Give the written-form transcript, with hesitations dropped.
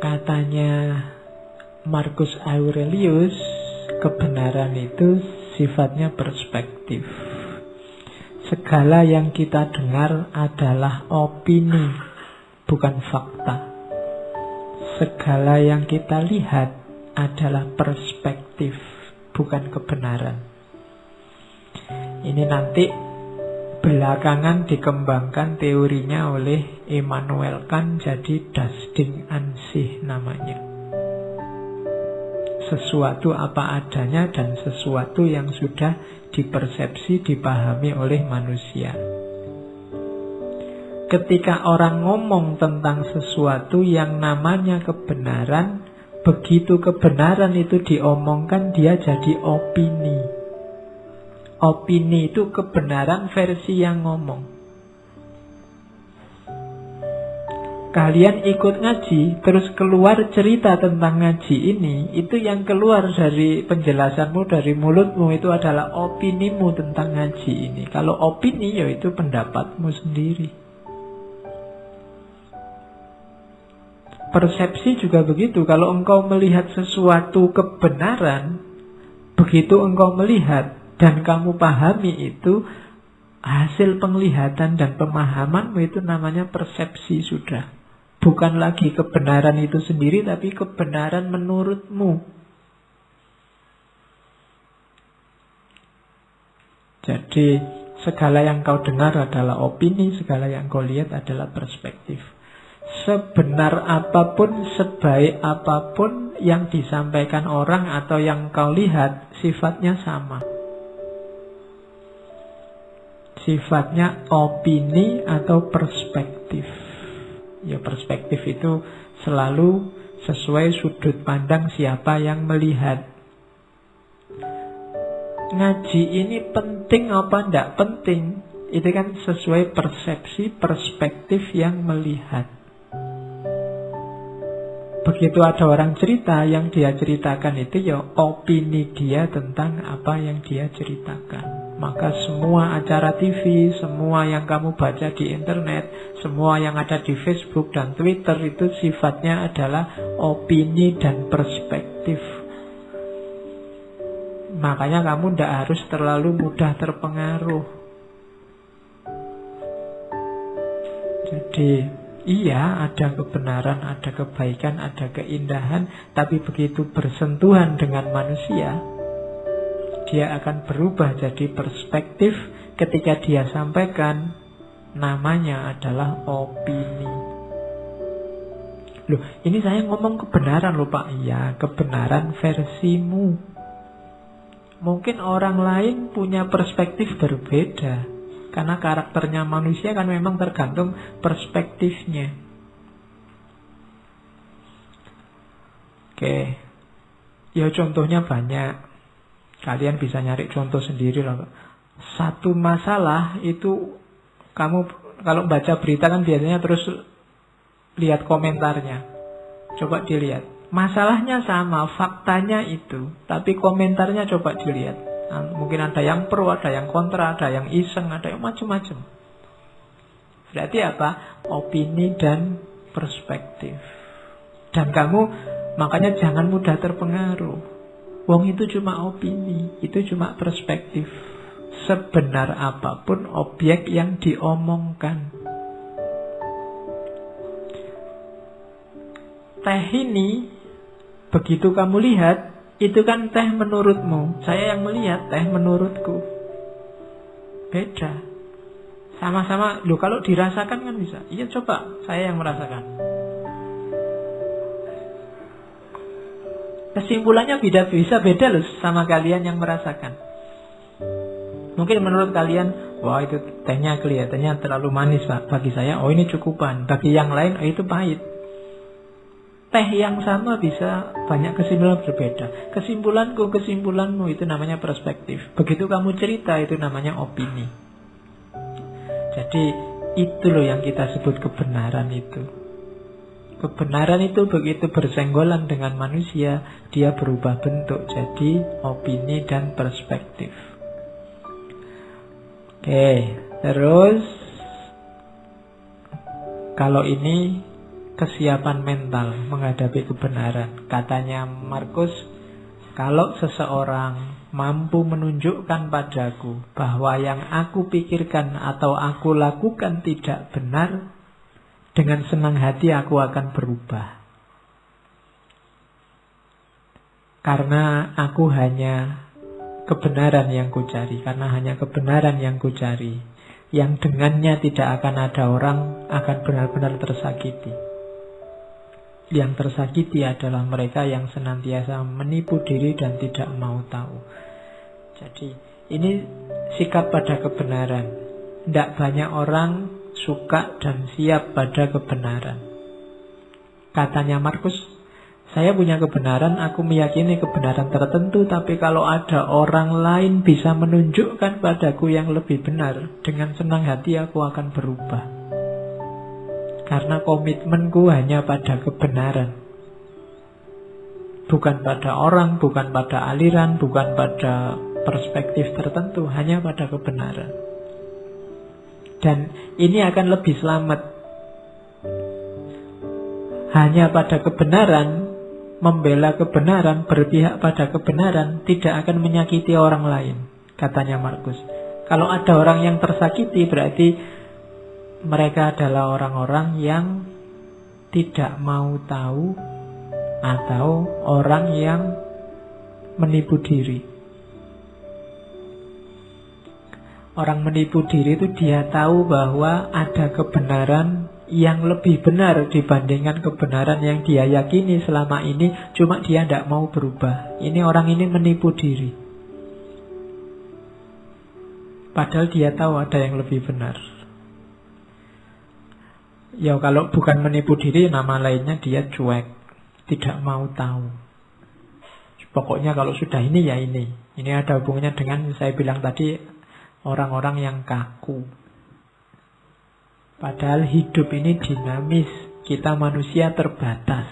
Katanya Marcus Aurelius, kebenaran itu sifatnya perspektif. Segala yang kita dengar adalah opini, bukan fakta. Segala yang kita lihat adalah perspektif, bukan kebenaran. Ini nanti belakangan dikembangkan teorinya oleh Immanuel Kant, jadi Das Ding an sich namanya. Sesuatu apa adanya dan sesuatu yang sudah dipersepsi, dipahami oleh manusia. Ketika orang ngomong tentang sesuatu yang namanya kebenaran, begitu kebenaran itu diomongkan, dia jadi opini. Opini itu kebenaran versi yang ngomong. Kalian ikut ngaji, terus keluar cerita tentang ngaji ini, itu yang keluar dari penjelasanmu, dari mulutmu, itu adalah opinimu tentang ngaji ini. Kalau opini, ya itu pendapatmu sendiri. Persepsi juga begitu. Kalau engkau melihat sesuatu kebenaran, begitu engkau melihat dan kamu pahami itu, hasil penglihatan dan pemahamanmu itu namanya persepsi sudah. Bukan lagi kebenaran itu sendiri, tapi kebenaran menurutmu. Jadi segala yang kau dengar adalah opini, segala yang kau lihat adalah perspektif. Sebenar apapun, sebaik apapun yang disampaikan orang atau yang kau lihat, sifatnya sama. Sifatnya opini atau perspektif. Ya, perspektif itu selalu sesuai sudut pandang siapa yang melihat. Ngaji ini penting apa enggak penting? Itu kan sesuai persepsi, perspektif yang melihat. Begitu ada orang cerita, yang dia ceritakan itu ya opini dia tentang apa yang dia ceritakan. Maka semua acara TV, semua yang kamu baca di internet, semua yang ada di Facebook dan Twitter itu sifatnya adalah opini dan perspektif. Makanya kamu tidak harus terlalu mudah terpengaruh. Jadi iya, ada kebenaran, ada kebaikan, ada keindahan, tapi begitu bersentuhan dengan manusia, dia akan berubah jadi perspektif. Ketika dia sampaikan, namanya adalah opini. Loh, ini saya ngomong kebenaran loh Pak. Iya, kebenaran versimu. Mungkin orang lain punya perspektif berbeda. Karena karakternya manusia kan memang tergantung perspektifnya. Oke. Ya contohnya banyak. Kalian bisa nyari contoh sendiri lah. Satu masalah itu kamu kalau baca berita kan biasanya terus lihat komentarnya. Coba dilihat. Masalahnya sama, faktanya itu, tapi komentarnya coba dilihat. Mungkin ada yang pro, ada yang kontra, ada yang iseng, ada yang macam-macam. Berarti apa? Opini dan perspektif. Dan kamu makanya jangan mudah terpengaruh. Wong itu cuma opini, itu cuma perspektif. Sebenar apapun objek yang diomongkan. Teh ini, begitu kamu lihat, itu kan teh menurutmu. Saya yang melihat teh menurutku. Beda. Sama-sama, loh kalau dirasakan kan bisa. Iya coba, saya yang merasakan. Kesimpulannya bisa beda loh sama kalian yang merasakan. Mungkin menurut kalian, wah itu tehnya kelihatannya terlalu manis Pak. Bagi saya, oh ini cukupan. Bagi yang lain, oh itu pahit. Teh yang sama bisa banyak kesimpulan berbeda. Kesimpulanku, kesimpulanmu itu namanya perspektif. Begitu kamu cerita itu namanya opini. Jadi itu loh yang kita sebut kebenaran itu. Kebenaran itu begitu bersenggolan dengan manusia, dia berubah bentuk jadi opini dan perspektif. Oke, terus Kalau ini kesiapan mental menghadapi kebenaran. Katanya Markus, kalau seseorang mampu menunjukkan padaku bahwa yang aku pikirkan atau aku lakukan tidak benar, dengan senang hati aku akan berubah. Karena aku hanya kebenaran yang kucari, karena hanya kebenaran yang kucari, yang dengannya tidak akan ada orang akan benar-benar tersakiti. Yang tersakiti adalah mereka yang senantiasa menipu diri dan tidak mau tahu. Jadi ini sikap pada kebenaran. Tidak banyak orang suka dan siap pada kebenaran. Katanya Markus, saya punya kebenaran, aku meyakini kebenaran tertentu, tapi kalau ada orang lain bisa menunjukkan padaku yang lebih benar, dengan senang hati aku akan berubah. Karena komitmenku hanya pada kebenaran. Bukan pada orang, bukan pada aliran, bukan pada perspektif tertentu, hanya pada kebenaran. Dan ini akan lebih selamat. Hanya pada kebenaran, membela kebenaran, berpihak pada kebenaran, tidak akan menyakiti orang lain, katanya Markus. Kalau ada orang yang tersakiti, berarti mereka adalah orang-orang yang tidak mau tahu atau orang yang menipu diri. Orang menipu diri itu dia tahu bahwa ada kebenaran yang lebih benar dibandingkan kebenaran yang dia yakini selama ini, cuma dia tidak mau berubah. Ini orang ini menipu diri. Padahal dia tahu ada yang lebih benar. Ya kalau bukan menipu diri, nama lainnya dia cuek, tidak mau tahu. Pokoknya kalau sudah ini ya ini. Ini ada hubungannya dengan saya bilang tadi, orang-orang yang kaku. Padahal hidup ini dinamis, kita manusia terbatas.